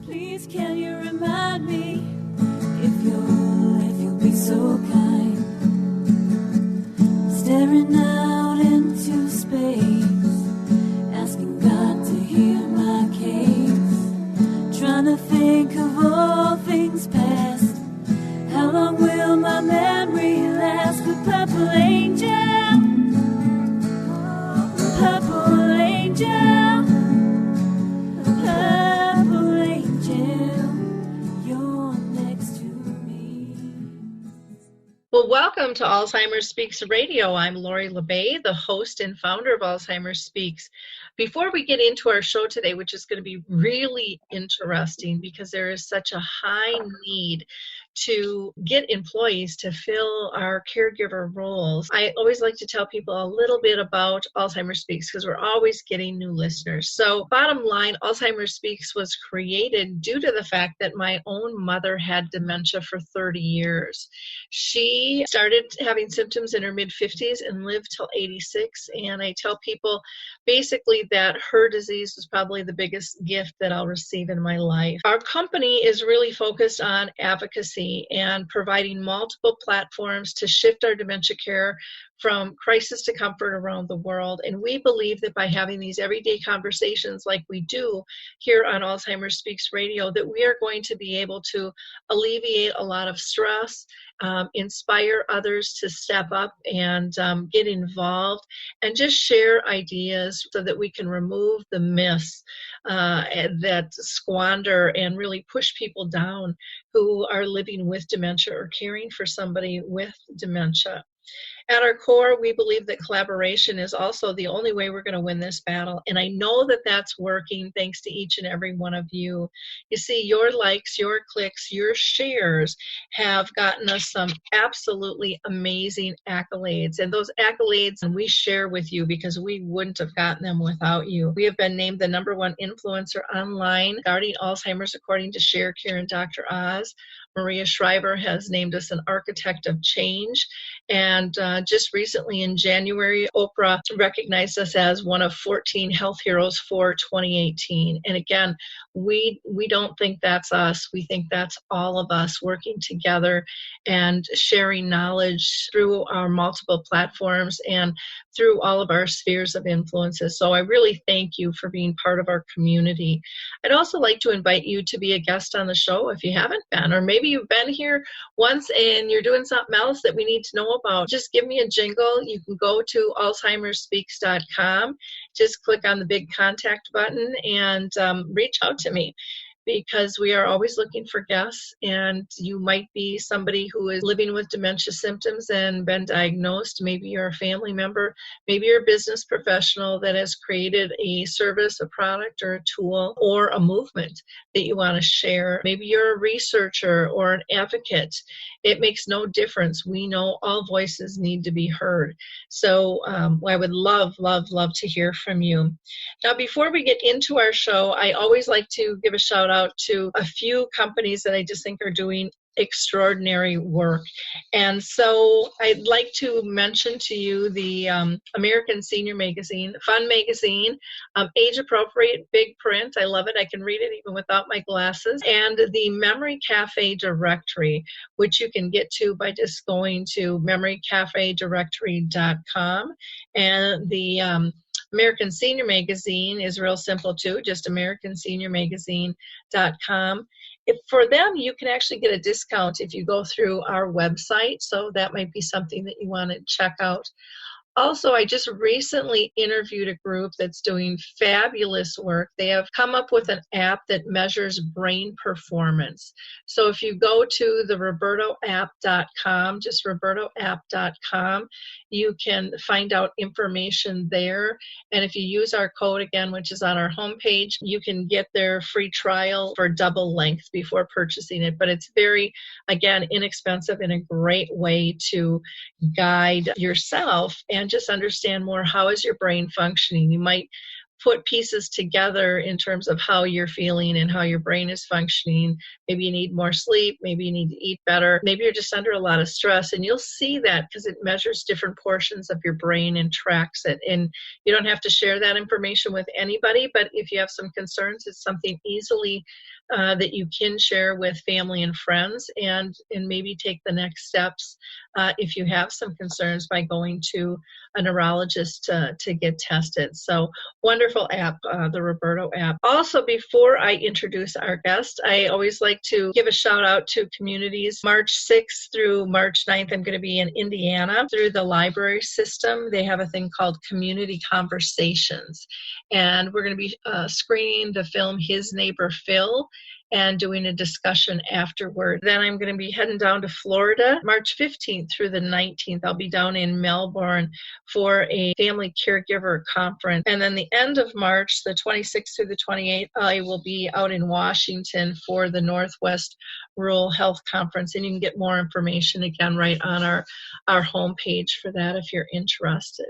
Please can you remind me if you'll be so kind, staring out into space, asking God to hear my case, trying to think of all things past. How long will my memory last? The purple angel, purple angel, purple angel, you're next to me. Well, welcome to Alzheimer Speaks Radio. I'm Lori LeBay, the host and founder of Alzheimer Speaks. Before we get into our show today, which is going to be really interesting because there is such a high need to get employees to fill our caregiver roles, I always like to tell people a little bit about Alzheimer Speaks because we're always getting new listeners. So bottom line, Alzheimer Speaks was created due to the fact that my own mother had dementia for 30 years. She started having symptoms in her mid-50s and lived till 86. And I tell people basically that her disease was probably the biggest gift that I'll receive in my life. Our company is really focused on advocacy and providing multiple platforms to shift our dementia care from crisis to comfort around the world. And we believe that by having these everyday conversations like we do here on Alzheimer Speaks Radio, that we are going to be able to alleviate a lot of stress, inspire others to step up and get involved and just share ideas so that we can remove the myths that squander and really push people down who are living with dementia or caring for somebody with dementia. At our core, we believe that collaboration is also the only way we're going to win this battle. And I know that that's working thanks to each and every one of you. You see, your likes, your clicks, your shares have gotten us some absolutely amazing accolades. And those accolades we share with you because we wouldn't have gotten them without you. We have been named the #1 influencer online regarding Alzheimer's according to Share Care and Dr. Oz. Maria Shriver has named us an architect of change. And just recently in January, Oprah recognized us as one of 14 health heroes for 2018. And again, we don't think that's us. We think that's all of us working together and sharing knowledge through our multiple platforms and through all of our spheres of influences. So I really thank you for being part of our community. I'd also like to invite you to be a guest on the show if you haven't been, or maybe you've been here once and you're doing something else that we need to know about. Just give me a jingle. You can go to alzheimerspeaks.com. Just click on the big contact button and reach out to me, because we are always looking for guests, and you might be somebody who is living with dementia symptoms and been diagnosed. Maybe you're a family member. Maybe you're a business professional that has created a service, a product, or a tool, or a movement that you want to share. Maybe you're a researcher or an advocate. It makes no difference. We know all voices need to be heard. So I would love, love, love to hear from you. Now, before we get into our show, I always like to give a shout out to a few companies that I just think are doing extraordinary work. And so I'd like to mention to you the American Senior Magazine, fun magazine, age appropriate, big print. I love it. I can read it even without my glasses. And the Memory Cafe Directory, which you can get to by just going to memorycafedirectory.com. And the American Senior Magazine is real simple too, just americanseniormagazine.com. For them, you can actually get a discount if you go through our website, so that might be something that you want to check out. Also, I just recently interviewed a group that's doing fabulous work. They have come up with an app that measures brain performance. So if you go to the robertoapp.com, just robertoapp.com, you can find out information there. And if you use our code again, which is on our homepage, you can get their free trial for double length before purchasing it. But it's very, again, inexpensive and a great way to guide yourself and just understand more, how is your brain functioning. You might put pieces together in terms of how you're feeling and how your brain is functioning. Maybe you need more sleep, maybe you need to eat better, maybe you're just under a lot of stress, and you'll see that because it measures different portions of your brain and tracks it. And you don't have to share that information with anybody, but if you have some concerns, it's something easily that you can share with family and friends, and maybe take the next steps if you have some concerns by going to a neurologist to get tested. So wonderful app, the Roberto app. Also, before I introduce our guest, I always like to give a shout out to communities. March 6th through March 9th, I'm going to be in Indiana through the library system. They have a thing called Community Conversations, and we're going to be screening the film His Neighbor Phil and doing a discussion afterward. Then I'm going to be heading down to Florida, March 15th through the 19th. I'll be down in Melbourne for a family caregiver conference. And then the end of March, the 26th through the 28th, I will be out in Washington for the Northwest Rural Health Conference. And you can get more information again right on our homepage for that if you're interested.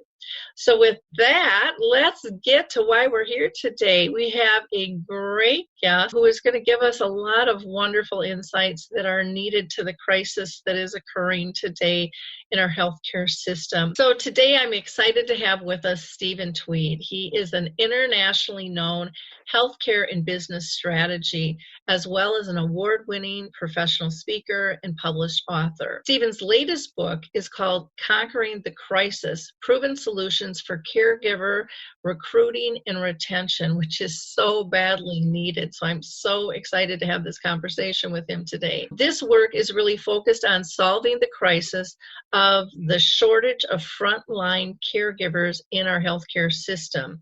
So with that, let's get to why we're here today. We have a great guest who is going to give us a lot of wonderful insights that are needed to the crisis that is occurring today in our healthcare system. So today I'm excited to have with us Stephen Tweed. He is an internationally known healthcare and business strategy, as well as an award-winning professional speaker and published author. Stephen's latest book is called Conquering the Crisis: Proven Solutions for Caregiver Recruiting and Retention, which is so badly needed. So I'm so excited to have this conversation with him today. This work is really focused on solving the crisis of the shortage of frontline caregivers in our healthcare system,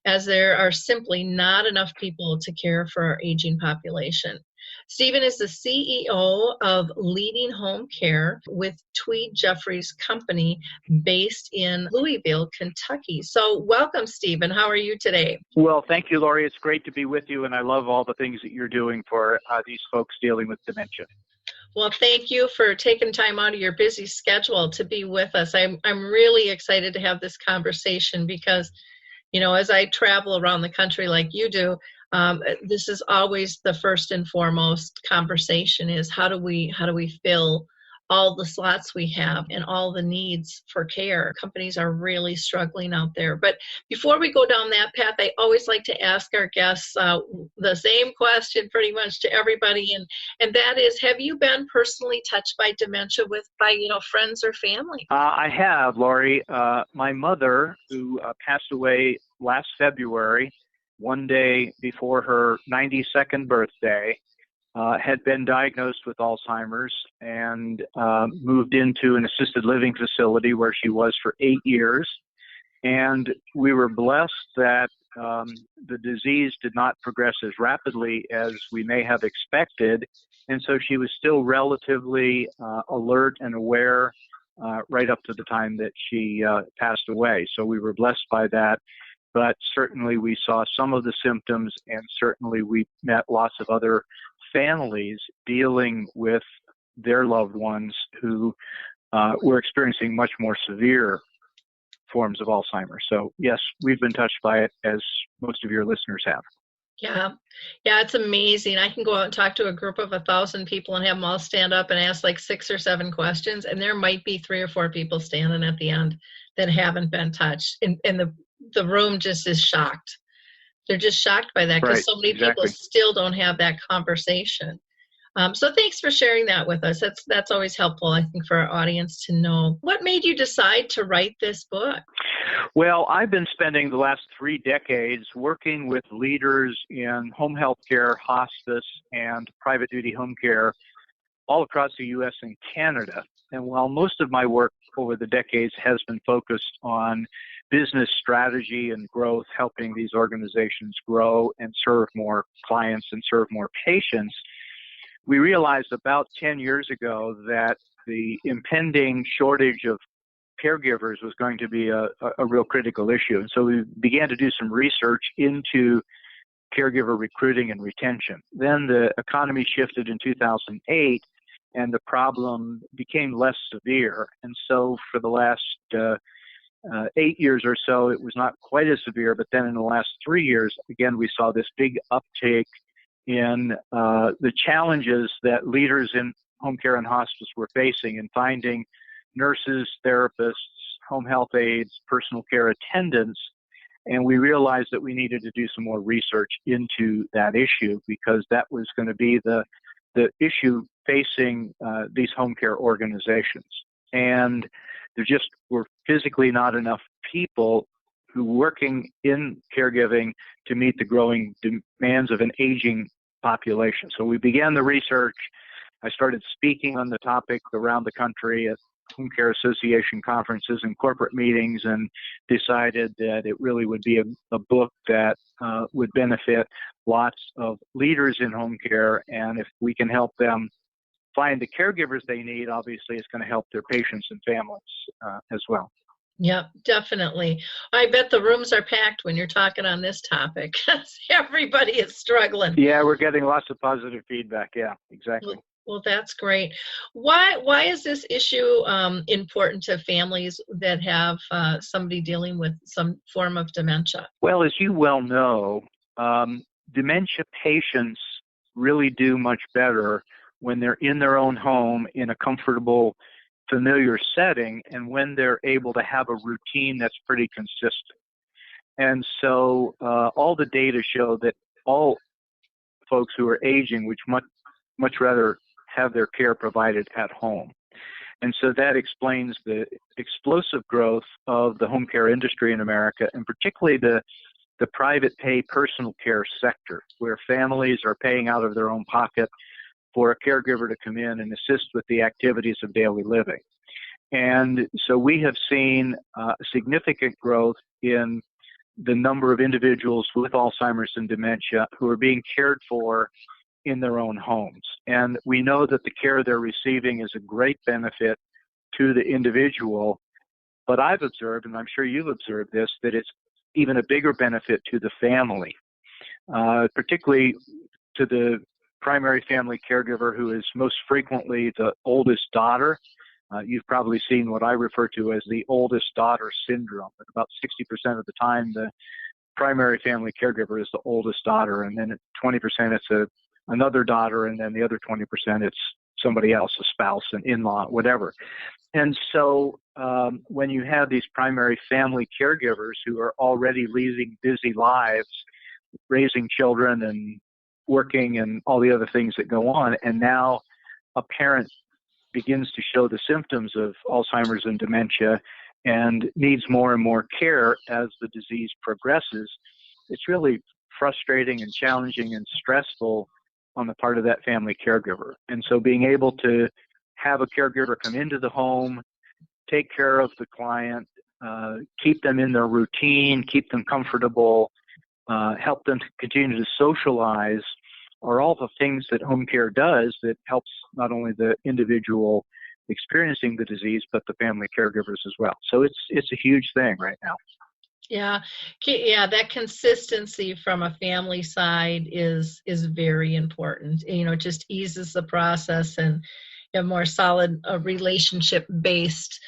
as there are simply not enough people to care for our aging population. Stephen is the CEO of Leading Home Care with Tweed Jeffries Company based in Louisville, Kentucky. So welcome, Stephen. How are you today? Well, thank you, Lori. It's great to be with you, and I love all the things that you're doing for these folks dealing with dementia. Well, thank you for taking time out of your busy schedule to be with us. I'm really excited to have this conversation because, you know, as I travel around the country like you do, this is always the first and foremost conversation is how do we fill all the slots we have and all the needs for care. Companies are really struggling out there. But before we go down that path, I always like to ask our guests the same question pretty much to everybody, and that is, have you been personally touched by dementia by friends or family? I have, Lori. My mother, who passed away last February, one day before her 92nd birthday, had been diagnosed with Alzheimer's and moved into an assisted living facility where she was for 8 years. And we were blessed that the disease did not progress as rapidly as we may have expected. And so she was still relatively alert and aware right up to the time that she passed away. So we were blessed by that. But certainly we saw some of the symptoms, and certainly we met lots of other families dealing with their loved ones who were experiencing much more severe forms of Alzheimer's. So yes, we've been touched by it, as most of your listeners have. Yeah, it's amazing. I can go out and talk to a group of 1,000 people and have them all stand up and ask like 6 or 7 questions, and there might be 3 or 4 people standing at the end that haven't been touched, and the room just is shocked. They're just shocked by that because so many people still don't have that conversation. So thanks for sharing that with us. That's always helpful, I think, for our audience to know. What made you decide to write this book? Well, I've been spending the last 3 decades working with leaders in home health care, hospice, and private duty home care all across the U.S. and Canada. And while most of my work over the decades has been focused on business strategy and growth, helping these organizations grow and serve more clients and serve more patients, we realized about 10 years ago that the impending shortage of caregivers was going to be a real critical issue. And so we began to do some research into caregiver recruiting and retention. Then the economy shifted in 2008, and the problem became less severe. And so for the last 8 years or so, it was not quite as severe. But then in the last 3 years, again, we saw this big uptake in the challenges that leaders in home care and hospice were facing in finding nurses, therapists, home health aides, personal care attendants. And we realized that we needed to do some more research into that issue, because that was going to be the issue facing these home care organizations. And there just were physically not enough people who working in caregiving to meet the growing demands of an aging population. So we began the research. I started speaking on the topic around the country at home care association conferences and corporate meetings, and decided that it really would be a book that would benefit lots of leaders in home care. And if we can help them find the caregivers they need, obviously it's going to help their patients and families as well. Yep, definitely. I bet the rooms are packed when you're talking on this topic. Everybody is struggling. Yeah, we're getting lots of positive feedback. Yeah, exactly. Well, that's great. Why is this issue important to families that have somebody dealing with some form of dementia? Well, as you well know, dementia patients really do much better when they're in their own home in a comfortable, familiar setting, and when they're able to have a routine that's pretty consistent. And so all the data show that all folks who are aging would much rather have their care provided at home. And so that explains the explosive growth of the home care industry in America, and particularly the private pay personal care sector, where families are paying out of their own pocket for a caregiver to come in and assist with the activities of daily living. And so we have seen significant growth in the number of individuals with Alzheimer's and dementia who are being cared for in their own homes. And we know that the care they're receiving is a great benefit to the individual. But I've observed, and I'm sure you've observed this, that it's even a bigger benefit to the family, particularly to the primary family caregiver, who is most frequently the oldest daughter. You've probably seen what I refer to as the oldest daughter syndrome. About 60% of the time, the primary family caregiver is the oldest daughter, and then at 20% it's another daughter, and then the other 20% it's somebody else, a spouse, an in-law, whatever. And so when you have these primary family caregivers who are already leading busy lives, raising children and working and all the other things that go on, and now a parent begins to show the symptoms of Alzheimer's and dementia and needs more and more care as the disease progresses, it's really frustrating and challenging and stressful on the part of that family caregiver. And so being able to have a caregiver come into the home, take care of the client, keep them in their routine, keep them comfortable, help them to continue to socialize, are all the things that home care does that helps not only the individual experiencing the disease, but the family caregivers as well. So it's a huge thing right now. Yeah, that consistency from a family side is very important. It just eases the process, and a more solid relationship-based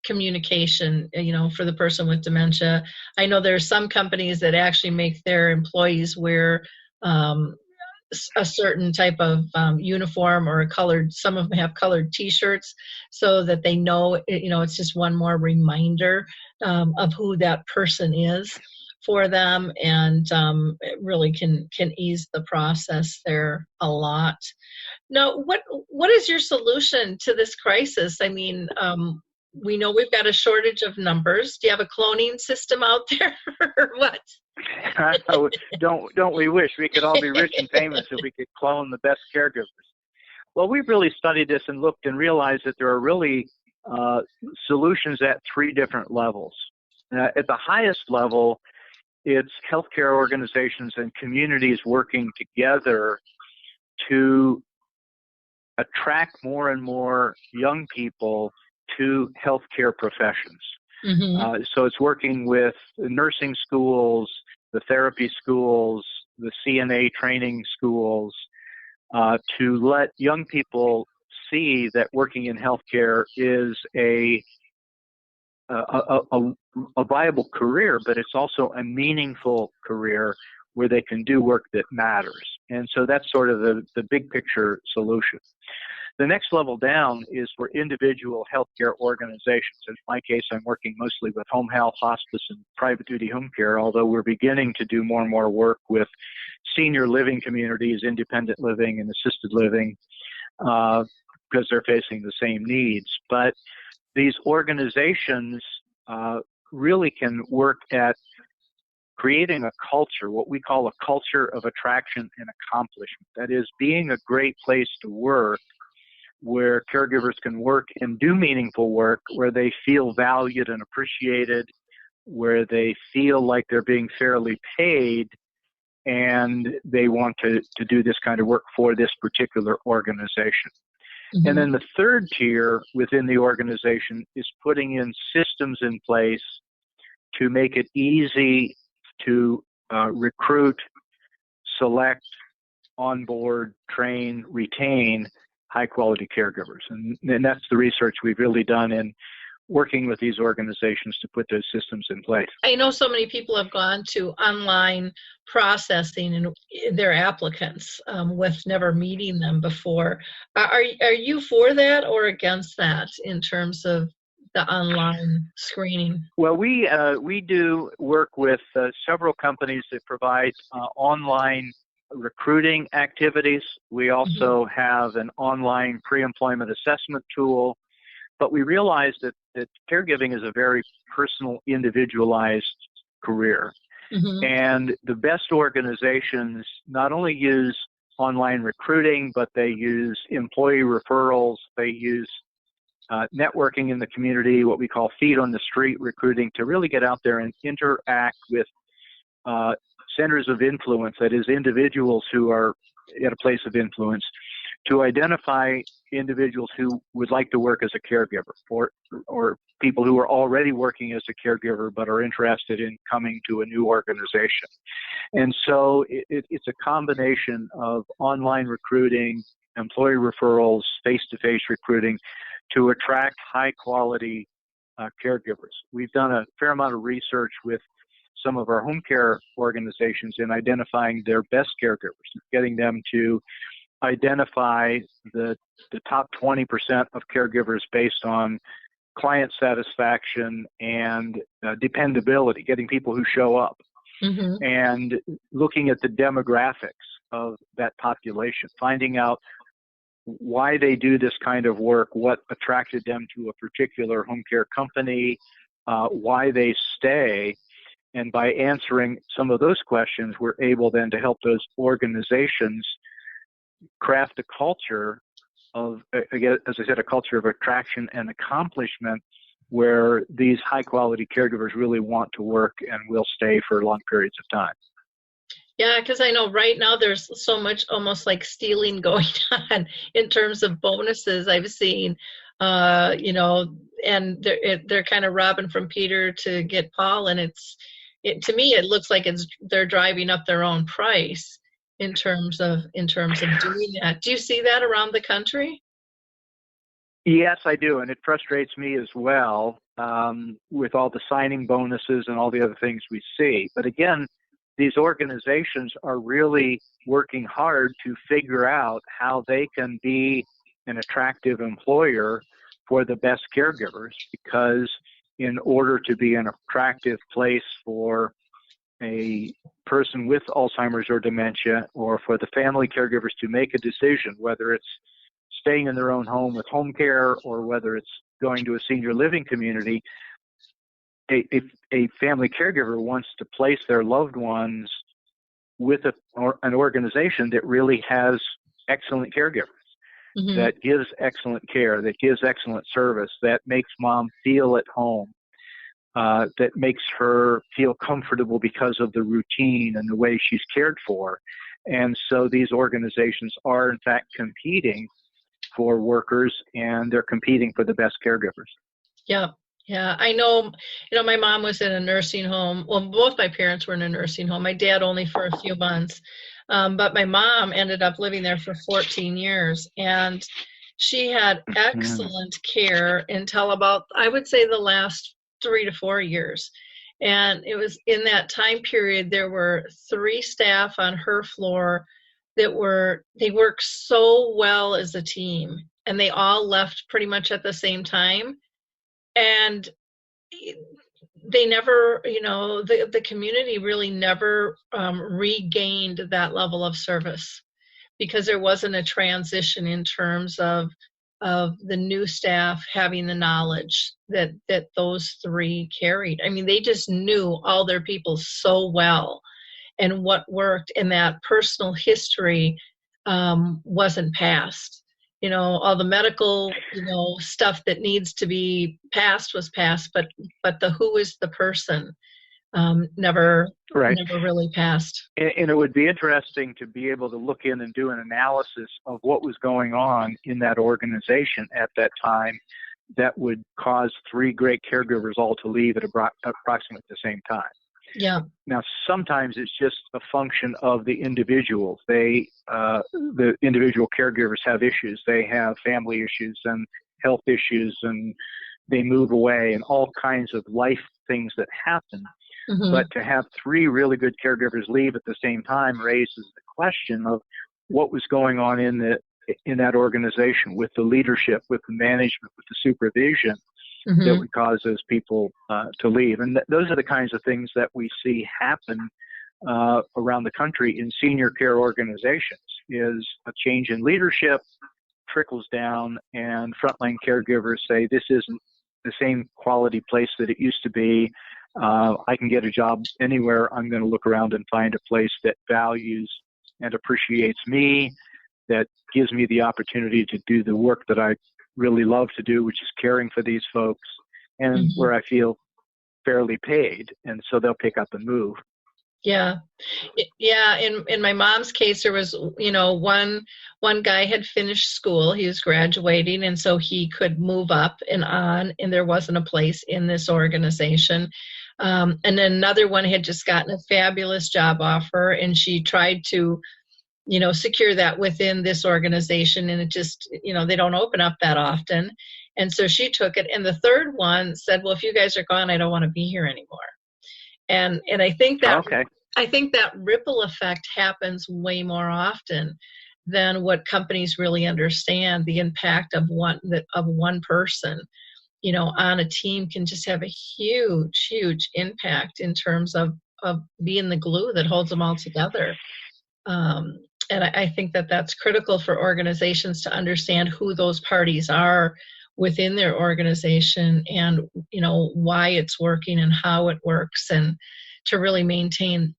communication, for the person with dementia. I know there are some companies that actually make their employees wear a certain type of uniform, or some of them have colored t-shirts, so that they know, it's just one more reminder of who that person is for them, and it really can ease the process there a lot. Now, what is your solution to this crisis? I mean, we know we've got a shortage of numbers. Do you have a cloning system out there, or what? Don't we wish we could all be rich and famous if we could clone the best caregivers? Well, we've really studied this and looked and realized that there are really solutions at three different levels. At the highest level, it's healthcare organizations and communities working together to attract more and more young people to healthcare professions. Mm-hmm. So it's working with the nursing schools, the therapy schools, the CNA training schools, to let young people see that working in healthcare is a a viable career, but it's also a meaningful career where they can do work that matters. And so that's sort of the big picture solution. The next level down is for individual healthcare organizations. In my case, I'm working mostly with home health, hospice, and private duty home care, although we're beginning to do more and more work with senior living communities, independent living, and assisted living, because they're facing the same needs. But these organizations really can work at creating a culture, what we call a culture of attraction and accomplishment. That is, being a great place to work where caregivers can work and do meaningful work, where they feel valued and appreciated, where they feel like they're being fairly paid, and they want to do this kind of work for this particular organization. Mm-hmm. And then the third tier within the organization is putting in systems in place to make it easy to recruit, select, onboard, train, retain high-quality caregivers. And that's the research we've really done in working with these organizations to put those systems in place. I know so many people have gone to online processing in their applicants with never meeting them before. Are you for that or against that in terms of the online screening? Well, we do work with several companies that provide online recruiting activities. We also have an online pre-employment assessment tool, but we realize that caregiving is a very personal, individualized career. Mm-hmm. And the best organizations not only use online recruiting, but they use employee referrals, they use networking in the community, what we call feet on the street recruiting, to really get out there and interact with centers of influence, that is, individuals who are at a place of influence, to identify individuals who would like to work as a caregiver, or people who are already working as a caregiver but are interested in coming to a new organization. And so it's a combination of online recruiting, employee referrals, face-to-face recruiting to attract high-quality caregivers. We've done a fair amount of research with some of our home care organizations in identifying their best caregivers, getting them to identify the top 20% of caregivers based on client satisfaction and dependability, getting people who show up, mm-hmm. and looking at the demographics of that population, finding out why they do this kind of work, what attracted them to a particular home care company, why they stay. And by answering some of those questions, we're able then to help those organizations craft a culture of, again, as I said, a culture of attraction and accomplishment where these high-quality caregivers really want to work and will stay for long periods of time. Yeah, because I know right now there's so much almost like stealing going on in terms of bonuses I've seen, and they're kind of robbing from Peter to get Paul, and to me it looks like they're driving up their own price in terms of doing that. Do you see that around the country? Yes, I do, and it frustrates me as well with all the signing bonuses and all the other things we see. But again, these organizations are really working hard to figure out how they can be an attractive employer for the best caregivers, because in order to be an attractive place for a person with Alzheimer's or dementia, or for the family caregivers to make a decision, whether it's staying in their own home with home care or whether it's going to a senior living community, a family caregiver wants to place their loved ones with an organization that really has excellent caregivers, mm-hmm. that gives excellent care, that gives excellent service, that makes mom feel at home, that makes her feel comfortable because of the routine and the way she's cared for. And so these organizations are, in fact, competing for workers, and they're competing for the best caregivers. Yeah. Yeah, I know, my mom was in a nursing home. Well, both my parents were in a nursing home. My dad only for a few months. But my mom ended up living there for 14 years. And she had excellent care until about, I would say, the last 3 to 4 years. And it was in that time period, there were 3 staff on her floor they worked so well as a team, and they all left pretty much at the same time. And they never, the community really never regained that level of service, because there wasn't a transition in terms of the new staff having the knowledge that those 3 carried. I mean, they just knew all their people so well, and what worked, and that personal history wasn't passed. All the medical, stuff that needs to be passed was passed, but the who is the person never really passed. And it would be interesting to be able to look in and do an analysis of what was going on in that organization at that time that would cause 3 great caregivers all to leave at approximately the same time. Yeah. Now, sometimes it's just a function of the individuals. The individual caregivers have issues. They have family issues and health issues, and they move away, and all kinds of life things that happen. Mm-hmm. But to have 3 really good caregivers leave at the same time raises the question of what was going on in that organization, with the leadership, with the management, with the supervision, mm-hmm. that would cause those people to leave. And those are the kinds of things that we see happen around the country in senior care organizations, is a change in leadership trickles down, and frontline caregivers say, this isn't the same quality place that it used to be. I can get a job anywhere. I'm going to look around and find a place that values and appreciates me, that gives me the opportunity to do the work that I really love to do, which is caring for these folks, and mm-hmm. where I feel fairly paid. And so they'll pick up and move. Yeah. In my mom's case, there was, one guy had finished school, he was graduating, and so he could move up and on, and there wasn't a place in this organization. And then another one had just gotten a fabulous job offer, and she tried to, secure that within this organization, and it just, they don't open up that often. And so she took it. And the third one said, well, if you guys are gone, I don't want to be here anymore. And I think that I think that ripple effect happens way more often than what companies really understand. The impact of one person, on a team can just have a huge, huge impact in terms of being the glue that holds them all together. And I think that that's critical for organizations to understand who those parties are within their organization, and why it's working and how it works, and to really maintain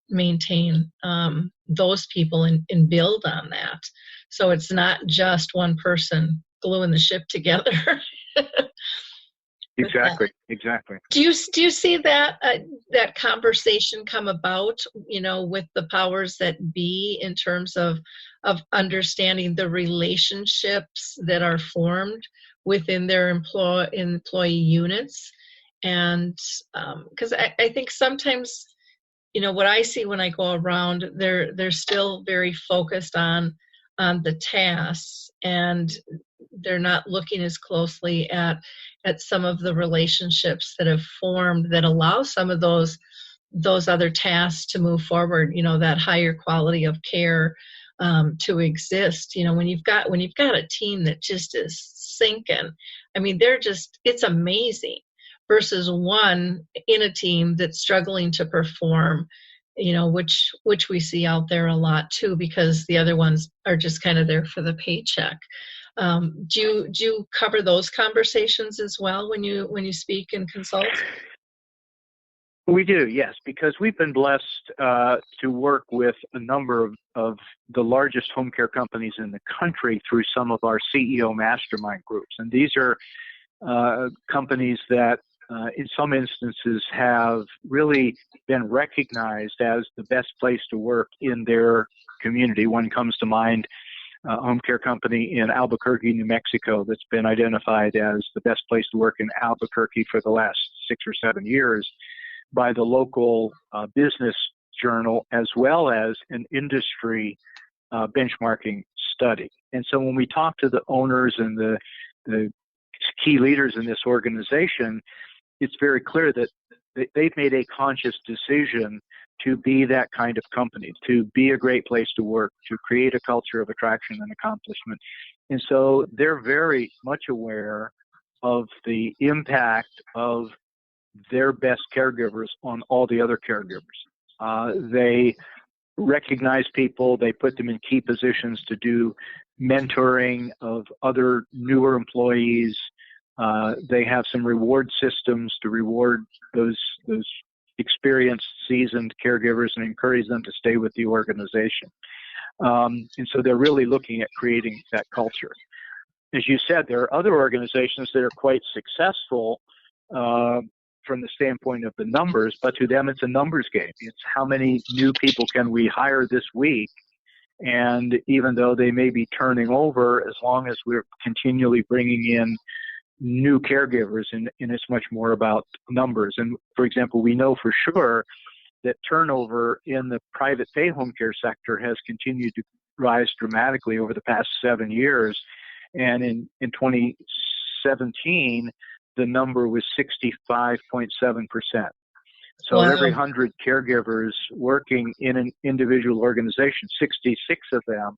those people and build on that. So it's not just one person gluing the ship together. Exactly. Do you see that that conversation come about, with the powers that be, in terms of understanding the relationships that are formed within their employee units? And because I think sometimes, what I see when I go around, they're still very focused on the tasks, and they're not looking as closely at some of the relationships that have formed that allow some of those other tasks to move forward, that higher quality of care to exist. When you've got a team that just is sinking, I mean, it's amazing, versus one in a team that's struggling to perform, which we see out there a lot too, because the other ones are just kind of there for the paycheck. Do you cover those conversations as well when you speak and consult? We do, yes, because we've been blessed to work with a number of the largest home care companies in the country through some of our CEO mastermind groups. And these are companies that in some instances have really been recognized as the best place to work in their community. One comes to mind, a home care company in Albuquerque, New Mexico, that's been identified as the best place to work in Albuquerque for the last 6 or 7 years by the local business journal, as well as an industry benchmarking study. And so when we talk to the owners and the key leaders in this organization, it's very clear that they've made a conscious decision to be that kind of company, to be a great place to work, to create a culture of attraction and accomplishment. And so they're very much aware of the impact of their best caregivers on all the other caregivers. They recognize people, they put them in key positions to do mentoring of other newer employees. They have some reward systems to reward those experienced, seasoned caregivers and encourage them to stay with the organization. And so they're really looking at creating that culture. As you said, there are other organizations that are quite successful from the standpoint of the numbers, but to them it's a numbers game. It's how many new people can we hire this week? And even though they may be turning over, as long as we're continually bringing in new caregivers, and it's much more about numbers. And for example, we know for sure that turnover in the private pay home care sector has continued to rise dramatically over the past 7 years. And in 2017, the number was 65.7%. So Wow. every 100 caregivers working in an individual organization, 66 of them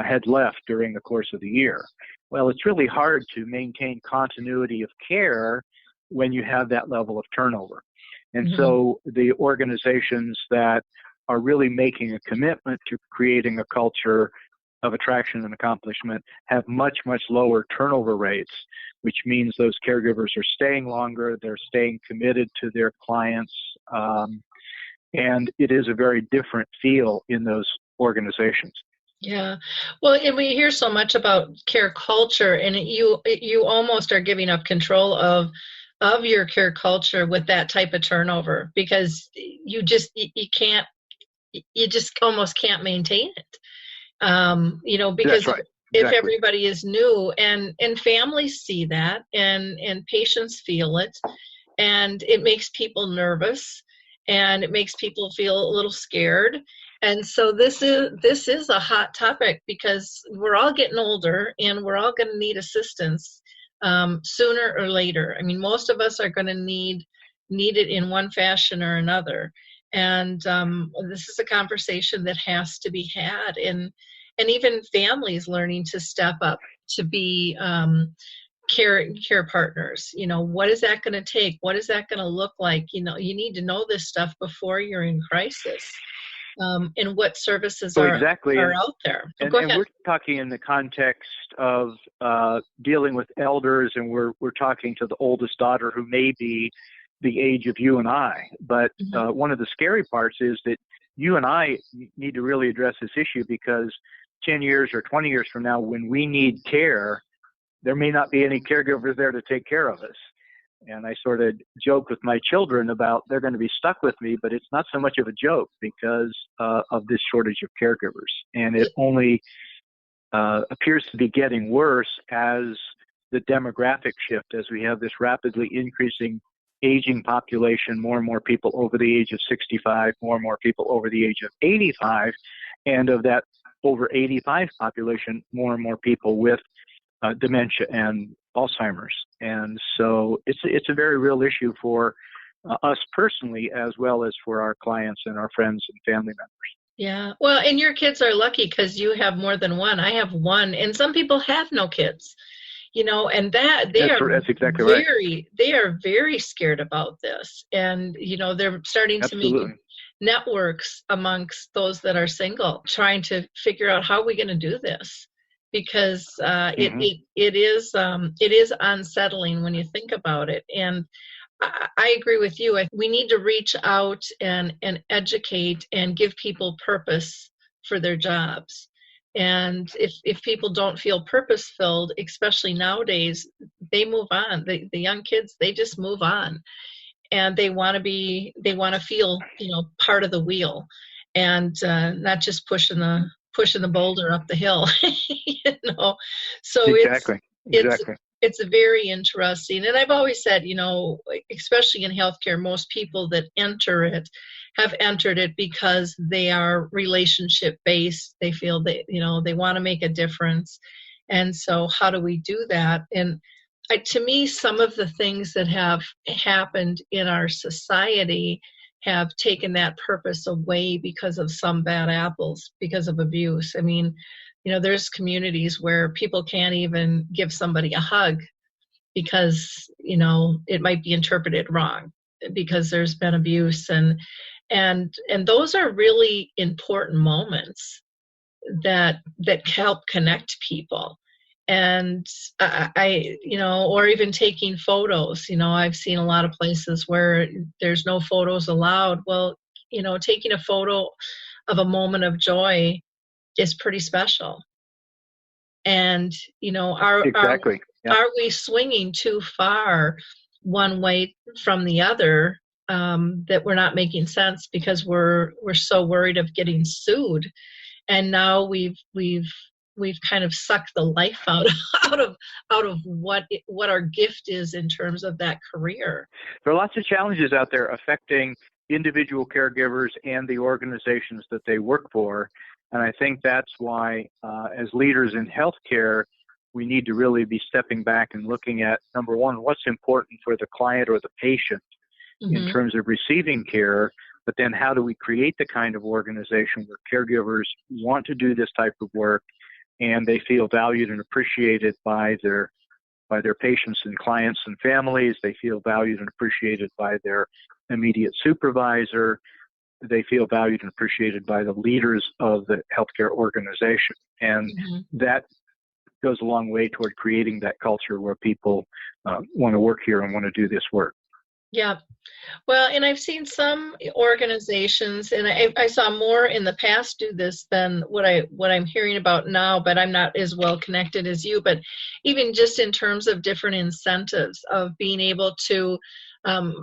had left during the course of the year. Well, it's really hard to maintain continuity of care when you have that level of turnover. And so the organizations that are really making a commitment to creating a culture of attraction and accomplishment have much, much lower turnover rates, which means those caregivers are staying longer, they're staying committed to their clients, and it is a very different feel in those organizations. Yeah. Well, and we hear so much about care culture, and you almost are giving up control of your care culture with that type of turnover, because you just almost can't maintain it. Because That's right. if Exactly. everybody is new, and families see that, and patients feel it, and it makes people nervous, and it makes people feel a little scared. And so this is a hot topic, because we're all getting older and we're all going to need assistance sooner or later. I mean, most of us are going to need it in one fashion or another. And this is a conversation that has to be had, and even families learning to step up to be care partners. What is that going to take? What is that going to look like? You need to know this stuff before you're in crisis. And what services are out there. And, Go ahead. And we're talking in the context of dealing with elders, and we're talking to the oldest daughter who may be the age of you and I. But one of the scary parts is that you and I need to really address this issue, because 10 years or 20 years from now, when we need care, there may not be any caregivers there to take care of us. And I sort of joke with my children about they're going to be stuck with me, but it's not so much of a joke because of this shortage of caregivers. And it only appears to be getting worse as the demographic shift, as we have this rapidly increasing aging population, more and more people over the age of 65, more and more people over the age of 85, and of that over 85 population, more and more people with dementia and Alzheimer's. And so it's a very real issue for us personally, as well as for our clients and our friends and family members. Yeah. Well, and your kids are lucky because you have more than one. I have one, and some people have no kids, and That's exactly right. They are very scared about this. And, they're starting to make networks amongst those that are single, trying to figure out how are we going to do this. Because it is unsettling when you think about it. And I agree with you. We need to reach out and educate and give people purpose for their jobs. And if people don't feel purpose-filled, especially nowadays, they move on. The young kids, they just move on. And they want to feel, part of the wheel, and not just pushing the boulder up the hill. So exactly. It's very interesting. And I've always said, especially in healthcare, most people that enter it have entered it because they are relationship based. They feel that, they want to make a difference. And so how do we do that? And to me, some of the things that have happened in our society have taken that purpose away because of some bad apples, because of abuse. I mean, there's communities where people can't even give somebody a hug because, it might be interpreted wrong because there's been abuse, and those are really important moments that help connect people. And or even taking photos. I've seen a lot of places where there's no photos allowed. Well, taking a photo of a moment of joy is pretty special. And, Exactly. Yeah. are we swinging too far one way from the other, that we're not making sense because we're so worried of getting sued? And now we've kind of sucked the life out of what our gift is in terms of that career. There are lots of challenges out there affecting individual caregivers and the organizations that they work for. And I think that's why, as leaders in healthcare, we need to really be stepping back and looking at, number one, what's important for the client or the patient in terms of receiving care, but then how do we create the kind of organization where caregivers want to do this type of work and they feel valued and appreciated by their patients and clients and families. They feel valued and appreciated by their immediate supervisor. They feel valued and appreciated by the leaders of the healthcare organization. And that goes a long way toward creating that culture where people want to work here and want to do this work. Yeah. Well, and I've seen some organizations, and I saw more in the past do this than what I'm hearing about now, but I'm not as well connected as you. But even just in terms of different incentives of being able to,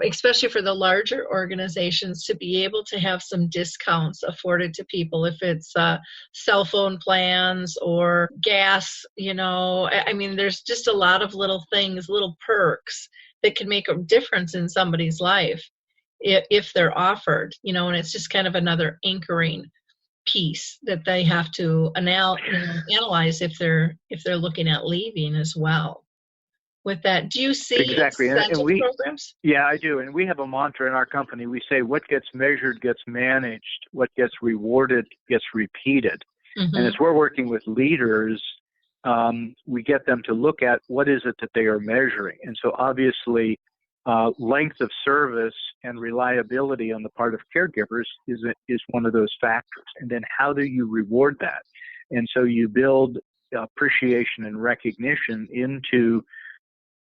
especially for the larger organizations, to be able to have some discounts afforded to people, if it's cell phone plans or gas, I mean, there's just a lot of little things, little perks that can make a difference in somebody's life if they're offered, and it's just kind of another anchoring piece that they have to analyze if they're looking at leaving as well. With that, do you see exactly incentive programs? Yeah, I do. And we have a mantra in our company. We say what gets measured gets managed, what gets rewarded gets repeated. And as we're working with leaders, we get them to look at what is it that they are measuring. And so obviously, length of service and reliability on the part of caregivers is one of those factors. And then how do you reward that? And so you build appreciation and recognition into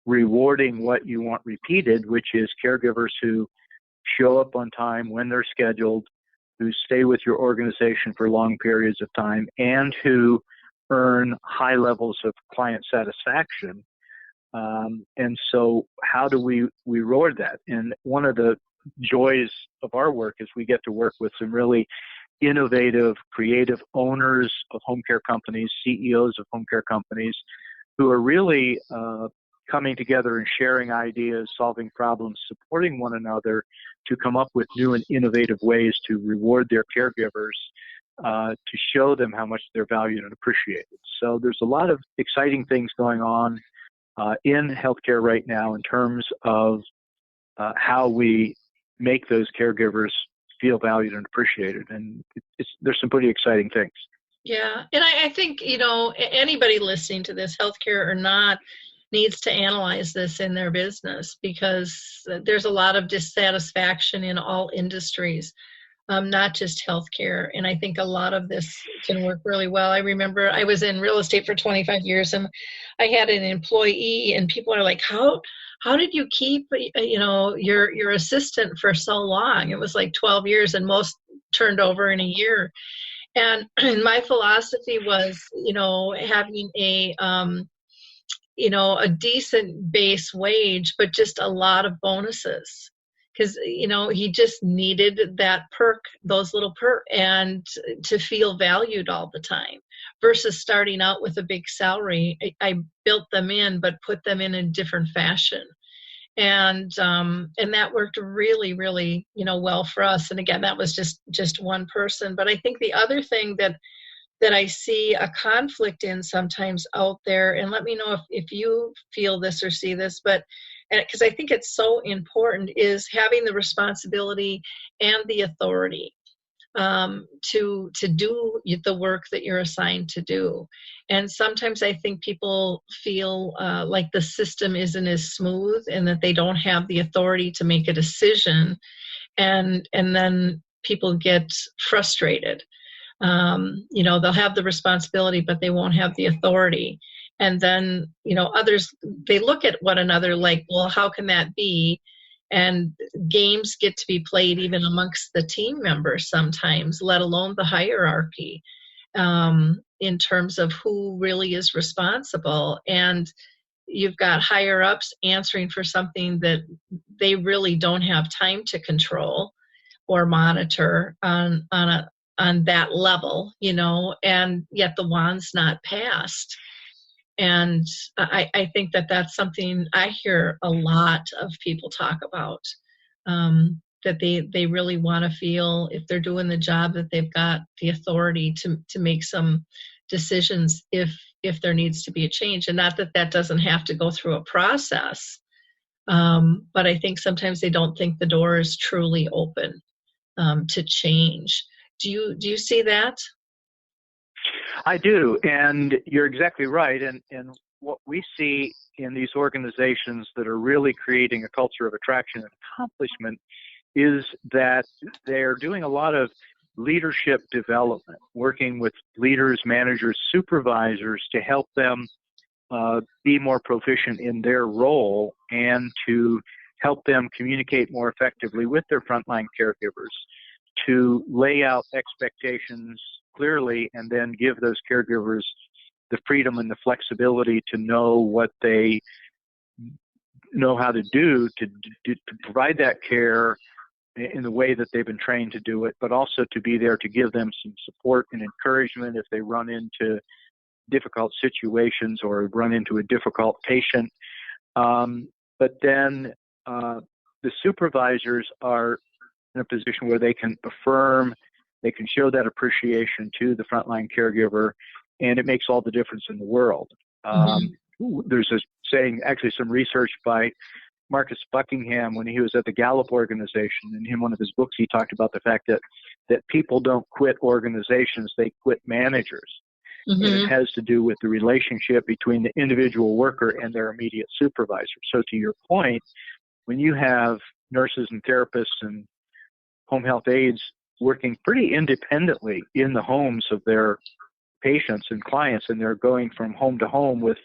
rewarding what you want repeated, which is caregivers who show up on time when they're scheduled, who stay with your organization for long periods of time, and who earn high levels of client satisfaction. And so how do we reward that? And one of the joys of our work is we get to work with some really innovative, creative owners of home care companies, CEOs of home care companies, who are really coming together and sharing ideas, solving problems, supporting one another to come up with new and innovative ways to reward their caregivers, to show them how much they're valued and appreciated. So there's a lot of exciting things going on in healthcare right now in terms of how we make those caregivers feel valued and appreciated. And there's some pretty exciting things. Yeah. And I think, anybody listening to this, healthcare or not, needs to analyze this in their business, because there's a lot of dissatisfaction in all industries, not just healthcare. And I think a lot of this can work really well. I remember I was in real estate for 25 years, and I had an employee, and people are like, how did you keep, your assistant for so long? It was like 12 years, and most turned over in a year. And my philosophy was, having a decent base wage, but just a lot of bonuses, because, he just needed that perk, those little perks, and to feel valued all the time, versus starting out with a big salary. I built them in, but put them in a different fashion. And that worked really, really, well for us. And again, that was just one person. But I think the other thing that that I see a conflict in sometimes out there, and let me know if you feel this or see this, but because I think it's so important, is having the responsibility and the authority to do the work that you're assigned to do. And sometimes I think people feel like the system isn't as smooth and that they don't have the authority to make a decision, and then people get frustrated. They'll have the responsibility, but they won't have the authority. And then, others, they look at one another like, well, how can that be? And games get to be played even amongst the team members sometimes, let alone the hierarchy, in terms of who really is responsible. And you've got higher ups answering for something that they really don't have time to control or monitor on that level, and yet the wand's not passed. And I think that that's something I hear a lot of people talk about, that they really want to feel, if they're doing the job, that they've got the authority to make some decisions if there needs to be a change. And not that that doesn't have to go through a process, but I think sometimes they don't think the door is truly open to change. Do you see that? I do, and you're exactly right. And what we see in these organizations that are really creating a culture of attraction and accomplishment is that they're doing a lot of leadership development, working with leaders, managers, supervisors to help them be more proficient in their role and to help them communicate more effectively with their frontline caregivers, to lay out expectations clearly and then give those caregivers the freedom and the flexibility to know what they know how to do to provide that care in the way that they've been trained to do it, but also to be there to give them some support and encouragement if they run into difficult situations or run into a difficult patient. But then the supervisors are in a position where they can affirm, they can show that appreciation to the frontline caregiver, and it makes all the difference in the world. There's a saying, actually some research by Marcus Buckingham when he was at the Gallup organization, and in one of his books he talked about the fact that people don't quit organizations, they quit managers. And it has to do with the relationship between the individual worker and their immediate supervisor. So to your point, when you have nurses and therapists and home health aides working pretty independently in the homes of their patients and clients, and they're going from home to home with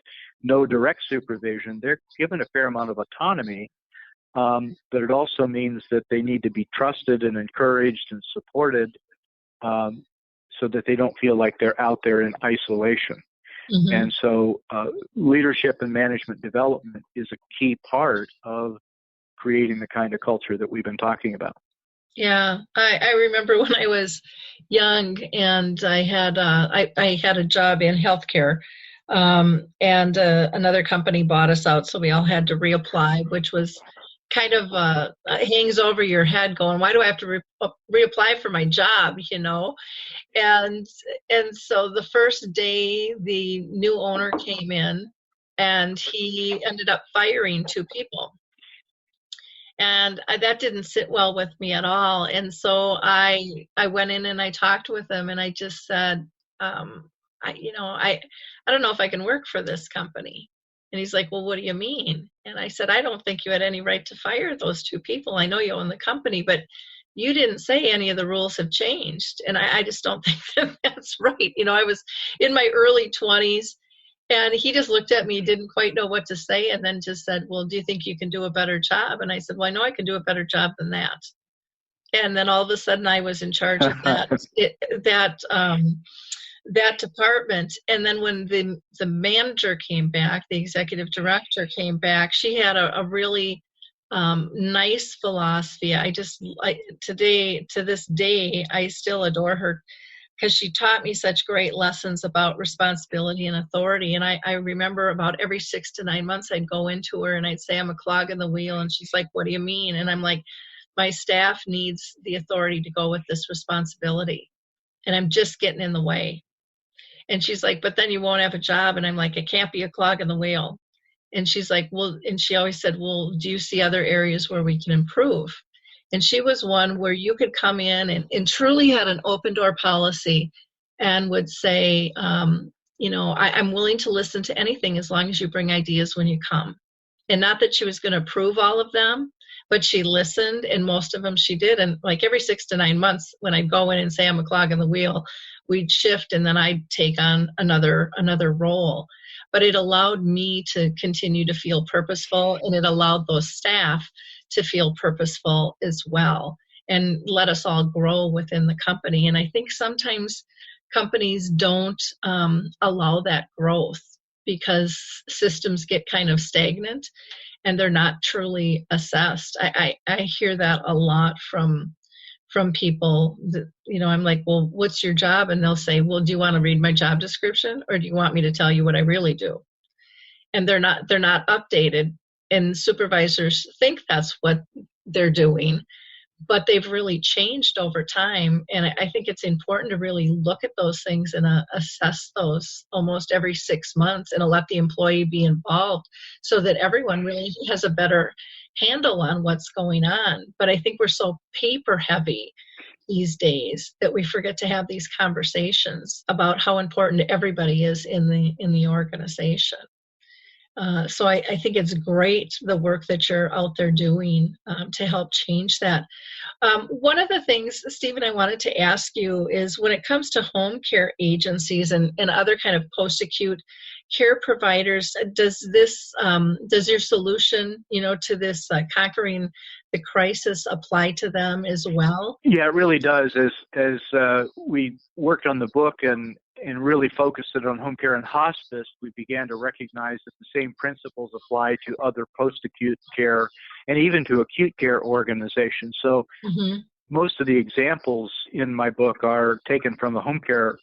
no direct supervision, they're given a fair amount of autonomy, but it also means that they need to be trusted and encouraged and supported so that they don't feel like they're out there in isolation. And so leadership and management development is a key part of creating the kind of culture that we've been talking about. Yeah, I remember when I was young and I had a job in healthcare, and another company bought us out, so we all had to reapply, which was kind of hangs over your head going, why do I have to reapply for my job, And so the first day the new owner came in, and he ended up firing 2 people. And that didn't sit well with me at all. And so I went in and I talked with him, and I just said, I don't know if I can work for this company. And he's like, well, what do you mean? And I said, I don't think you had any right to fire those 2 people. I know you own the company, but you didn't say any of the rules have changed. And I just don't think that's right. I was in my early 20s. And he just looked at me, didn't quite know what to say, and then just said, well, do you think you can do a better job? And I said, well, I know I can do a better job than that. And then all of a sudden I was in charge of that department. And then when the manager came back, the executive director came back, she had a really nice philosophy. To this day, I still adore her, because she taught me such great lessons about responsibility and authority. And I remember about every 6 to 9 months, I'd go into her and I'd say, I'm a clog in the wheel. And she's like, what do you mean? And I'm like, my staff needs the authority to go with this responsibility, and I'm just getting in the way. And she's like, but then you won't have a job. And I'm like, it can't be a clog in the wheel. And she's like, well, and she always said, well, do you see other areas where we can improve? And she was one where you could come in and truly had an open door policy and would say, I'm willing to listen to anything as long as you bring ideas when you come. And not that she was going to approve all of them, but she listened, and most of them she did. And like every 6 to 9 months, when I'd go in and say I'm a clog in the wheel, we'd shift, and then I'd take on another role. But it allowed me to continue to feel purposeful, and it allowed those staff to feel purposeful as well, and let us all grow within the company. And I think sometimes companies don't allow that growth because systems get kind of stagnant and they're not truly assessed. I hear that a lot from people that, I'm like, well, what's your job? And they'll say, well, do you want to read my job description, or do you want me to tell you what I really do? And they're not updated, and supervisors think that's what they're doing, but they've really changed over time. And I think it's important to really look at those things and assess those almost every 6 months, and let the employee be involved so that everyone really has a better handle on what's going on. But I think we're so paper heavy these days that we forget to have these conversations about how important everybody is in the organization. So I think it's great, the work that you're out there doing to help change that. One of the things, Stephen, I wanted to ask you is, when it comes to home care agencies and other kind of post-acute care providers, does your solution, to this conquering the crisis apply to them as well? Yeah, it really does. As we worked on the book and really focused it on home care and hospice, we began to recognize that the same principles apply to other post-acute care and even to acute care organizations. So most of the examples in my book are taken from the home care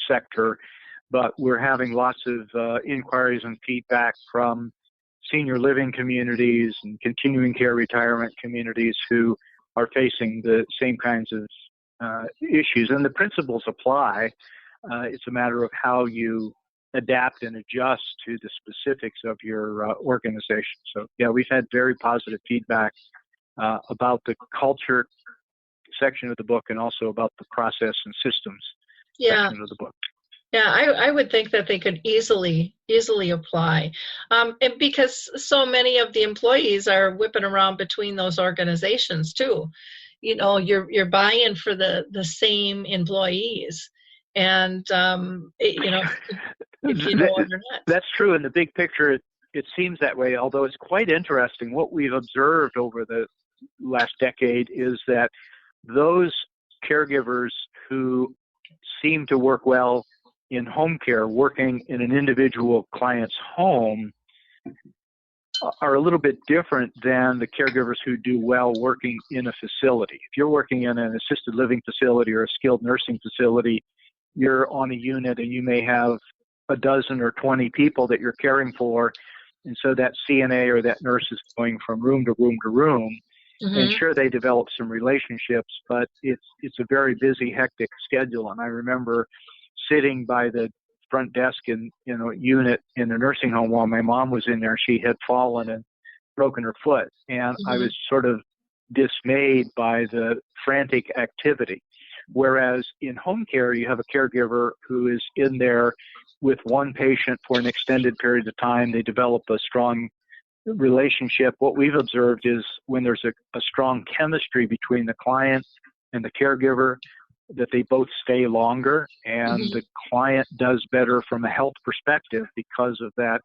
sector, but we're having lots of inquiries and feedback from senior living communities and continuing care retirement communities who are facing the same kinds of issues. And the principles apply. It's a matter of how you adapt and adjust to the specifics of your organization. So, yeah, we've had very positive feedback about the culture section of the book, and also about the process and systems section of the book. Yeah, I would think that they could easily apply, and because so many of the employees are whipping around between those organizations too. You're buying for the same employees. And, if you know it or not. That's true. In the big picture, it seems that way, although it's quite interesting. What we've observed over the last decade is that those caregivers who seem to work well in home care, working in an individual client's home, are a little bit different than the caregivers who do well working in a facility. If you're working in an assisted living facility or a skilled nursing facility, you're on a unit and you may have a dozen or 20 people that you're caring for. And so that CNA or that nurse is going from room to room to room. And sure, they develop some relationships, but it's a very busy, hectic schedule. And I remember sitting by the front desk in a unit in a nursing home while my mom was in there. She had fallen and broken her foot. And I was sort of dismayed by the frantic activity. Whereas in home care, you have a caregiver who is in there with one patient for an extended period of time. They develop a strong relationship. What we've observed is when there's a strong chemistry between the client and the caregiver, that they both stay longer, and the client does better from a health perspective because of that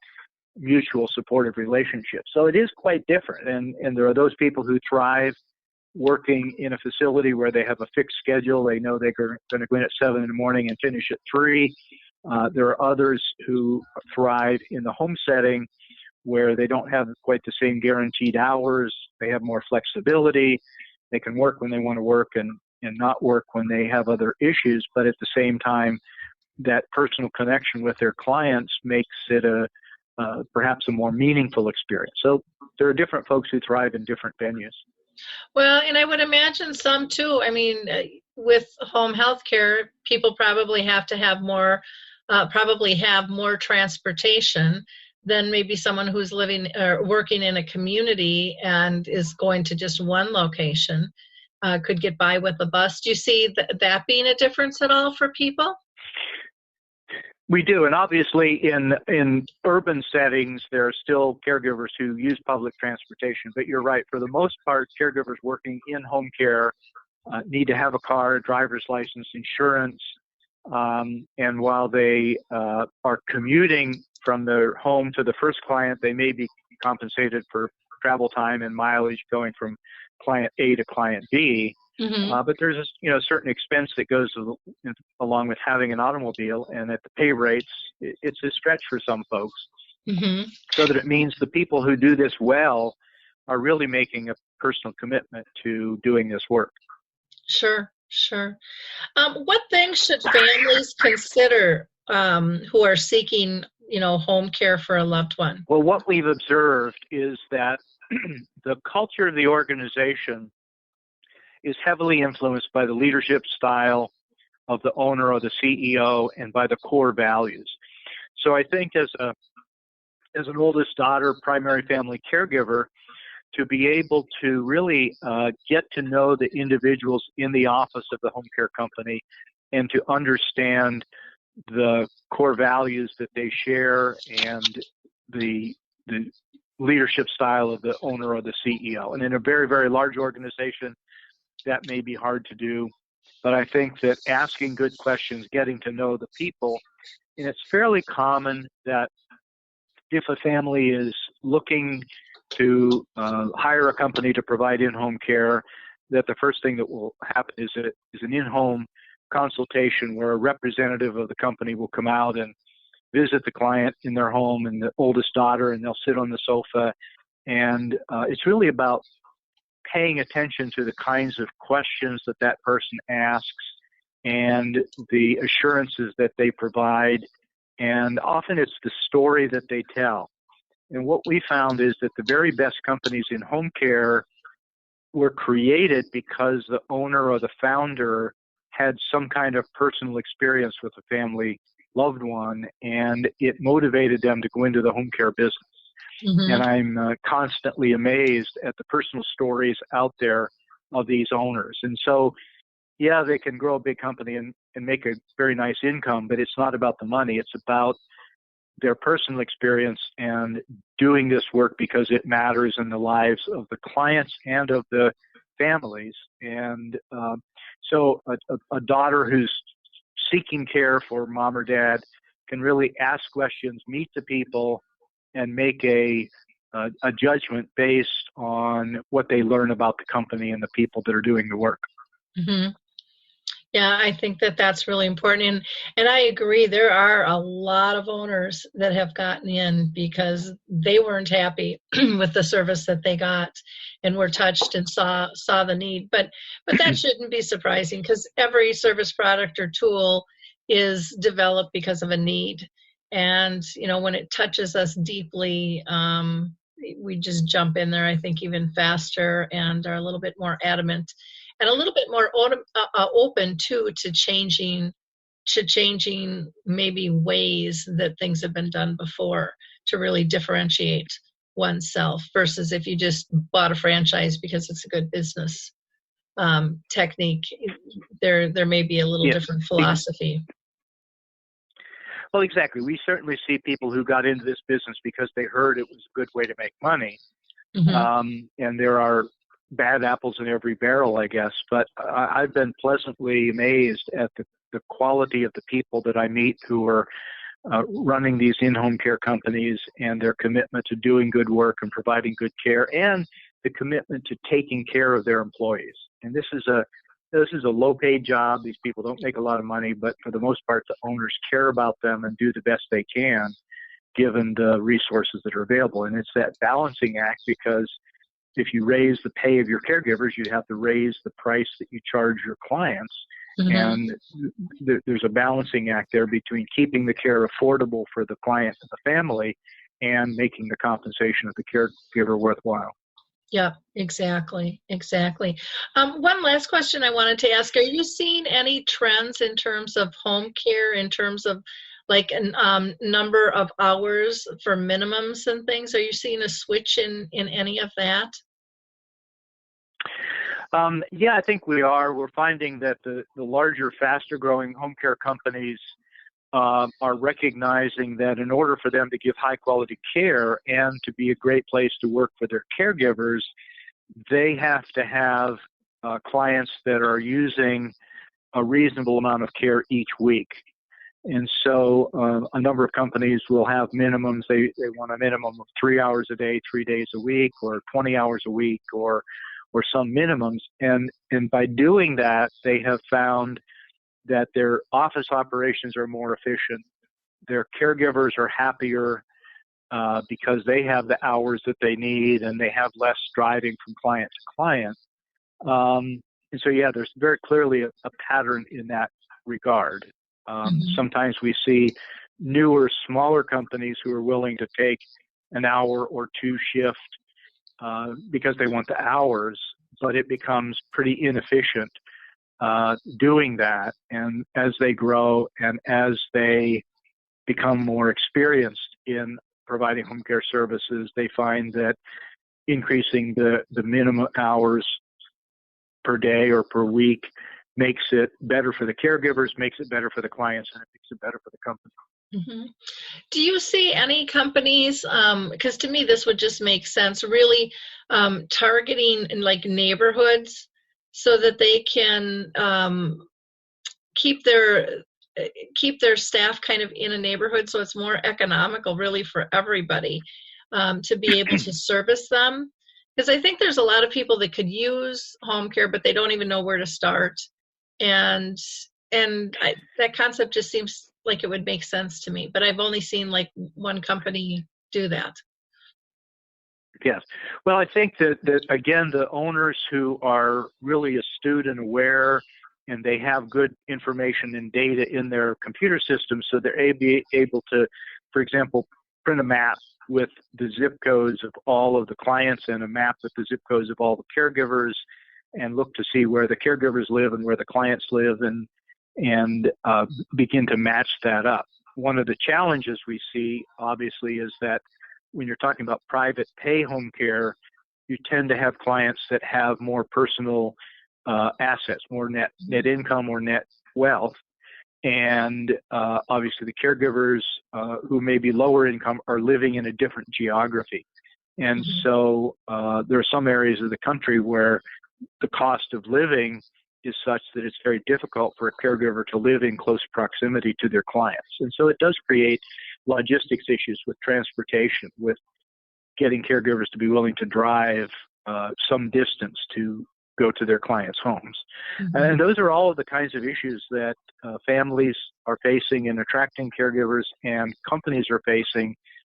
mutual supportive relationship. So it is quite different. And there are those people who thrive working in a facility where they have a fixed schedule. They know they're going to go in at 7 in the morning and finish at 3. There are others who thrive in the home setting where they don't have quite the same guaranteed hours. They have more flexibility. They can work when they want to work and not work when they have other issues. But at the same time, that personal connection with their clients makes it perhaps a more meaningful experience. So there are different folks who thrive in different venues. Well, and I would imagine some too. I mean, with home health care, people probably have to have more probably have more transportation than maybe someone who's living or working in a community and is going to just one location, could get by with a bus. Do you see that being a difference at all for people? We do, and obviously in urban settings, there are still caregivers who use public transportation. But you're right, for the most part, caregivers working in home care need to have a car, a driver's license, insurance, and while they are commuting from their home to the first client, they may be compensated for travel time and mileage going from client A to client B. Mm-hmm. But there's a certain expense that goes along with having an automobile, and at the pay rates, it's a stretch for some folks. Mm-hmm. So that it means the people who do this well are really making a personal commitment to doing this work. Sure. What things should families consider who are seeking, home care for a loved one? Well, what we've observed is that the culture of the organization is heavily influenced by the leadership style of the owner or the CEO and by the core values. So I think as an oldest daughter, primary family caregiver, to be able to really get to know the individuals in the office of the home care company and to understand the core values that they share and the leadership style of the owner or the CEO. And in a very, very large organization, that may be hard to do. But I think that asking good questions, getting to know the people, and it's fairly common that if a family is looking to hire a company to provide in-home care, that the first thing that will happen is an in-home consultation where a representative of the company will come out and visit the client in their home and the oldest daughter, and they'll sit on the sofa. And it's really about paying attention to the kinds of questions that person asks and the assurances that they provide. And often it's the story that they tell. And what we found is that the very best companies in home care were created because the owner or the founder had some kind of personal experience with a family loved one, and it motivated them to go into the home care business. Mm-hmm. And I'm constantly amazed at the personal stories out there of these owners. And so, yeah, they can grow a big company and make a very nice income, but it's not about the money. It's about their personal experience and doing this work because it matters in the lives of the clients and of the families. And so a daughter who's seeking care for mom or dad can really ask questions, meet the people, and make a judgment based on what they learn about the company and the people that are doing the work. Mm-hmm. Yeah, I think that's really important. And I agree, there are a lot of owners that have gotten in because they weren't happy with the service that they got and were touched and saw the need. But that shouldn't be surprising because every service product or tool is developed because of a need. And, when it touches us deeply, we just jump in there, I think, even faster and are a little bit more adamant and a little bit more open to changing maybe ways that things have been done before to really differentiate oneself versus if you just bought a franchise because it's a good business technique. There may be a little different philosophy. Well, exactly. We certainly see people who got into this business because they heard it was a good way to make money. Mm-hmm. And there are bad apples in every barrel, I guess. But I've been pleasantly amazed at the quality of the people that I meet who are running these in-home care companies and their commitment to doing good work and providing good care and the commitment to taking care of their employees. And this is a low-paid job. These people don't make a lot of money, but for the most part, the owners care about them and do the best they can given the resources that are available. And it's that balancing act because if you raise the pay of your caregivers, you have to raise the price that you charge your clients. Mm-hmm. And there's a balancing act there between keeping the care affordable for the client and the family and making the compensation of the caregiver worthwhile. Yeah, exactly. One last question I wanted to ask. Are you seeing any trends in terms of home care, in terms of like a number of hours for minimums and things? Are you seeing a switch in any of that? Yeah, I think we are. We're finding that the larger, faster growing home care companies are recognizing that in order for them to give high quality care and to be a great place to work for their caregivers, they have to have clients that are using a reasonable amount of care each week. And so a number of companies will have minimums. They want a minimum of 3 hours a day, 3 days a week, or 20 hours a week, or some minimums. And by doing that, they have found that their office operations are more efficient. Their caregivers are happier because they have the hours that they need and they have less driving from client to client. And so, yeah, there's very clearly a pattern in that regard. Sometimes we see newer, smaller companies who are willing to take an hour or two shift because they want the hours, but it becomes pretty inefficient doing that. And as they grow and as they become more experienced in providing home care services, they find that increasing the minimum hours per day or per week makes it better for the caregivers, makes it better for the clients, and it makes it better for the company. Mm-hmm. Do you see any companies, because to me this would just make sense, really targeting in like neighborhoods so that they can keep their staff kind of in a neighborhood, so it's more economical really for everybody to be able to service them? Because I think there's a lot of people that could use home care, but they don't even know where to start. And that concept just seems like it would make sense to me, but I've only seen like one company do that. Yes. Well, I think that again, the owners who are really astute and aware and they have good information and data in their computer system, so they're able to, for example, print a map with the zip codes of all of the clients and a map with the zip codes of all the caregivers, and look to see where the caregivers live and where the clients live, and begin to match that up. One of the challenges we see, obviously, is that when you're talking about private pay home care, you tend to have clients that have more personal assets, more net income or net wealth. And obviously the caregivers who may be lower income are living in a different geography. And so there are some areas of the country where the cost of living is such that it's very difficult for a caregiver to live in close proximity to their clients. And so it does create logistics issues with transportation, with getting caregivers to be willing to drive some distance to go to their clients' homes. And those are all of the kinds of issues that families are facing in attracting caregivers and companies are facing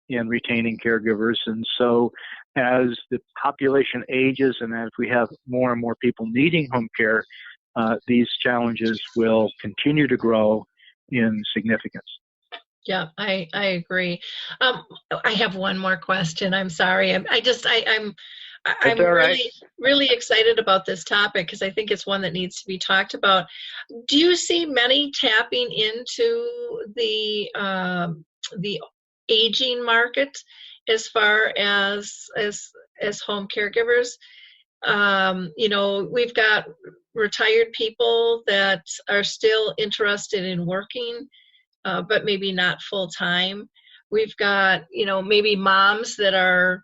in retaining caregivers. And so as the population ages and as we have more and more people needing home care, these challenges will continue to grow in significance. Yeah, I agree. I have one more question. I'm sorry. I'm really excited about this topic because I think it's one that needs to be talked about. Do you see many tapping into the aging market as far as home caregivers? We've got retired people that are still interested in working, but maybe not full time. We've got, maybe moms that are,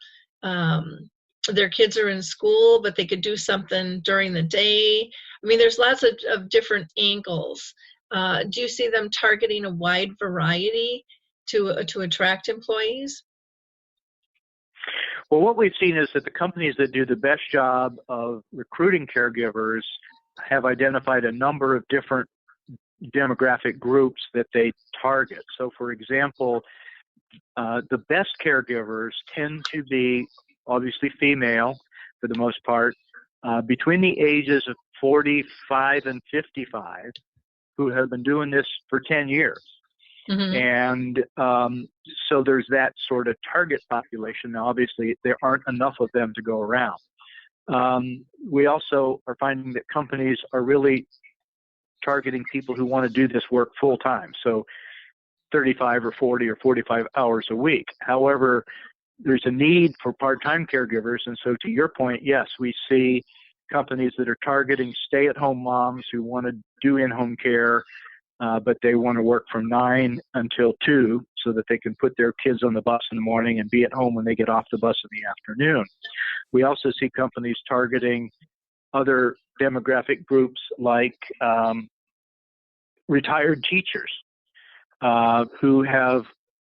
their kids are in school, but they could do something during the day. I mean, there's lots of different angles. Do you see them targeting a wide variety to attract employees? Well, what we've seen is that the companies that do the best job of recruiting caregivers have identified a number of different demographic groups that they target. So, for example, the best caregivers tend to be obviously female for the most part, between the ages of 45 and 55, who have been doing this for 10 years. And so there's that sort of target population. Now, obviously, there aren't enough of them to go around. We also are finding that companies are really targeting people who want to do this work full time. So 35 or 40 or 45 hours a week. However, there's a need for part-time caregivers. And so to your point, yes, we see companies that are targeting stay-at-home moms who want to do in-home care, but they want to work from 9 until 2 so that they can put their kids on the bus in the morning and be at home when they get off the bus in the afternoon. We also see companies targeting other demographic groups like retired teachers who have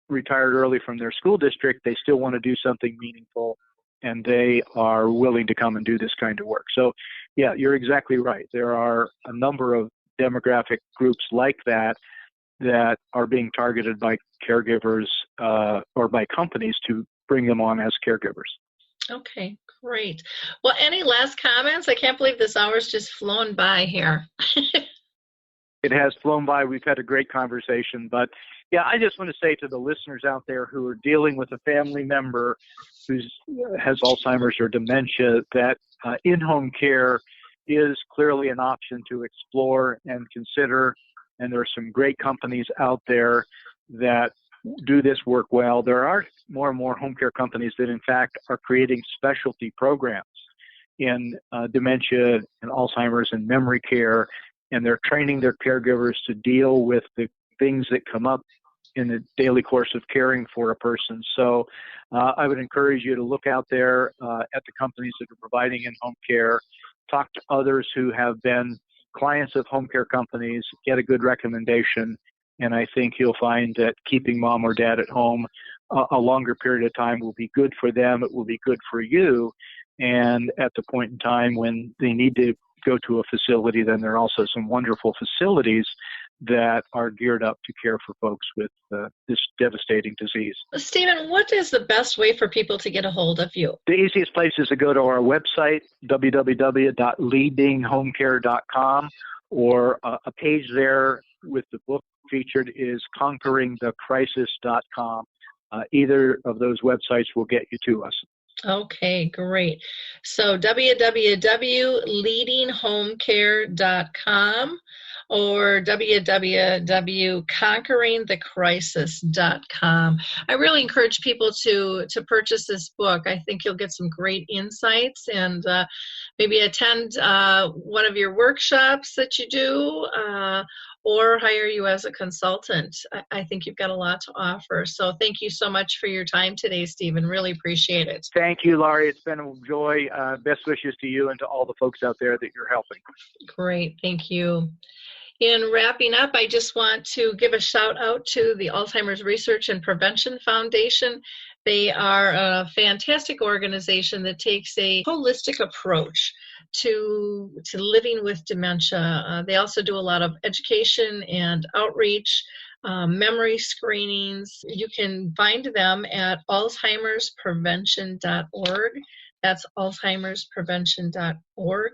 retired early from their school district. They still want to do something meaningful, and they are willing to come and do this kind of work. So, yeah, you're exactly right. There are a number of demographic groups like that are being targeted by caregivers or by companies to bring them on as caregivers. Okay, great. Well, any last comments? I can't believe this hour's just flown by here. It has flown by. We've had a great conversation. But, yeah, I just want to say to the listeners out there who are dealing with a family member who has Alzheimer's or dementia that in-home care is clearly an option to explore and consider. And there are some great companies out there that do this work well. There are more and more home care companies that, in fact, are creating specialty programs in dementia and Alzheimer's and memory care, and they're training their caregivers to deal with the things that come up in the daily course of caring for a person. So I would encourage you to look out there at the companies that are providing in-home care, talk to others who have been clients of home care companies, get a good recommendation, and I think you'll find that keeping mom or dad at home a longer period of time will be good for them. It will be good for you. And at the point in time when they need to go to a facility, then there are also some wonderful facilities that are geared up to care for folks with this devastating disease. Stephen, what is the best way for people to get a hold of you? The easiest place is to go to our website, www.leadinghomecare.com, or a page there with the book featured is conqueringthecrisis.com. Either of those websites will get you to us. Okay, great. So www.leadinghomecare.com or www.conqueringthecrisis.com. I really encourage people to purchase this book. I think you'll get some great insights and maybe attend one of your workshops that you do or hire you as a consultant. I think you've got a lot to offer. So thank you so much for your time today, Stephen. Really appreciate it. Thank you, Laurie. It's been a joy. Best wishes to you and to all the folks out there that you're helping. Great. Thank you. In wrapping up, I just want to give a shout out to the Alzheimer's Research and Prevention Foundation. They are a fantastic organization that takes a holistic approach to living with dementia. They also do a lot of education and outreach, memory screenings. You can find them at alzheimersprevention.org. That's alzheimersprevention.org.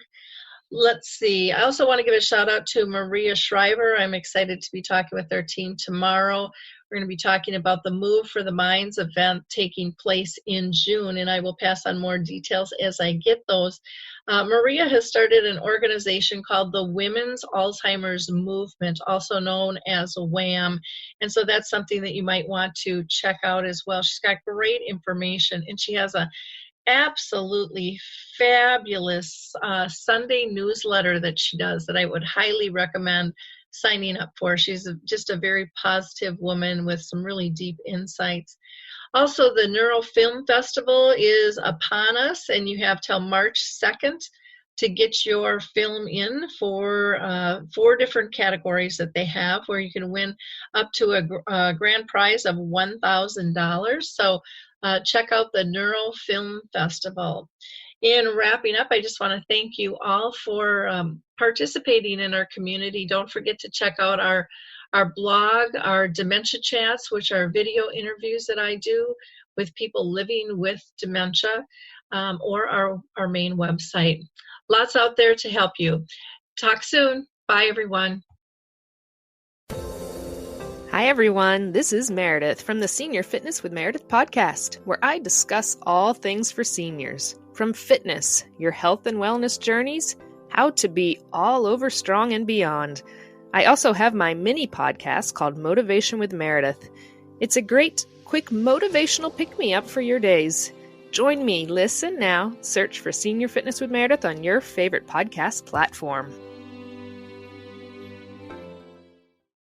Let's see. I also want to give a shout out to Maria Shriver. I'm excited to be talking with their team tomorrow. We're going to be talking about the Move for the Minds event taking place in June, and I will pass on more details as I get those. Maria has started an organization called the Women's Alzheimer's Movement, also known as WAM, and so that's something that you might want to check out as well. She's got great information, and she has a absolutely fabulous Sunday newsletter that she does that I would highly recommend signing up for. She's just a very positive woman with some really deep insights. Also, the Neuro Film Festival is upon us, and you have till March 2nd to get your film in for 4 different categories that they have, where you can win up to a grand prize of $1,000. So check out the Neuro Film Festival. In wrapping up, I just want to thank you all for participating in our community. Don't forget to check out our blog, our dementia chats, which are video interviews that I do with people living with dementia, or our main website. Lots out there to help you. Talk soon. Bye, everyone. Hi, everyone. This is Meredith from the Senior Fitness with Meredith podcast, where I discuss all things for seniors, from fitness, your health and wellness journeys, how to be all over strong and beyond. I also have my mini podcast called Motivation with Meredith. It's a great, quick motivational pick-me-up for your days. Join me, listen now, search for Senior Fitness with Meredith on your favorite podcast platform.